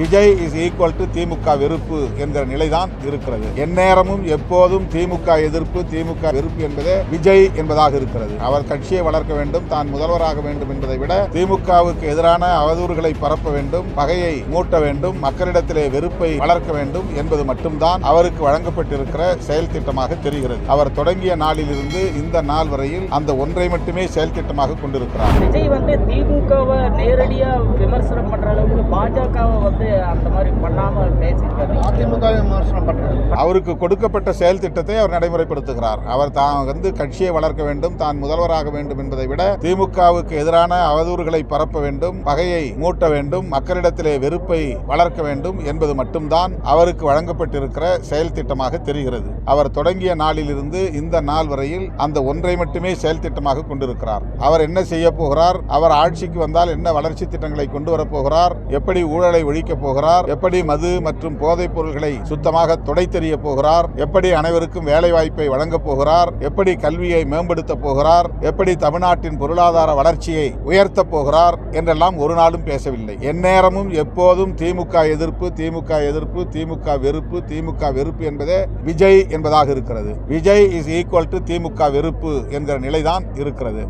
Vijay is equal to திமுக வெறுப்பு என்கிற நிலைதான் இருக்கிறது. எந்நேரமும் எப்போதும் திமுக எதிர்ப்பு, திமுக வெறுப்பு என்பதே விஜய் என்பதாக இருக்கிறது. அவர் கட்சியை வளர்க்க வேண்டும், தான் முதல்வராக வேண்டும் என்பதை விட திமுகவுக்கு எதிரான அவதூறுகளை பரப்ப வேண்டும், பகையை மூட்ட வேண்டும், மக்களிடத்திலே வெறுப்பை வளர்க்க வேண்டும் என்பது மட்டும்தான் அவருக்கு வழங்கப்பட்டிருக்கிற செயல் திட்டமாக தெரிகிறது. அவர் தொடங்கிய நாளிலிருந்து இந்த நாள் வரையில் அந்த ஒன்றை மட்டுமே செயல் திட்டமாக கொண்டிருக்கிறார். விஜய் திமுகவை நேரடியா விமர்சனம் பண்ற அளவுக்கு பாஜகவை அந்த மாதிரி பண்ணாம பேசியிருக்காரு. அதிமுக விமர்சனம் பண்றாரு. அவருக்கு கொடுக்கப்பட்ட செயல் திட்டத்தை அவர் நடைமுறைப்படுத்துகிறார். அவர் தான் கட்சியை வளர்க்க வேண்டும், தான் முதல்வராக வேண்டும் என்பதை விட திமுகவுக்கு எதிரான அவதூறுகளை பரப்ப வேண்டும், பகையை மூட்ட வேண்டும், மக்களிடத்திலே வெறுப்பை வளர்க்க வேண்டும் என்பது மட்டும்தான் அவருக்கு வழங்கப்பட்டிருக்கிற செயல் திட்டமாக தெரிகிறது. அவர் தொடங்கிய நாளிலிருந்து இந்த நாள் வரையில் அந்த ஒன்றை மட்டுமே செயல் திட்டமாக கொண்டிருக்கிறார். அவர் என்ன செய்ய போகிறார், அவர் ஆட்சிக்கு வந்தால் என்ன வளர்ச்சி திட்டங்களை கொண்டு வரப்போகிறார், எப்படி ஊழலை ஒழிக்கப் போகிறார், எப்படி மது மற்றும் போதைப் பொருள்களை சுத்தமாக துடைத்தெறிய போகிறார், எப்படி அனைவருக்கும் வேலை வாய்ப்பை வழங்கப் போகிறார், எப்படி கல்வியை மேம்படுத்த போகிறார், எப்படி தமிழ்நாட்டின் பொருளாதார வளர்ச்சியை உயர்த்த போகிறார் என்றெல்லாம் ஒரு நாளும் பேசவில்லை. எந்நேரமும் எப்போதும் திமுக எதிர்ப்பு, திமுக எதிர்ப்பு, திமுக வெறுப்பு, திமுக வெறுப்பு என்பதே விஜய் என்பதாக இருக்கிறது. விஜய் இஸ் ஈக்குவல் டு திமுக வெறுப்பு என்கிற நிலைதான் இருக்கிறது.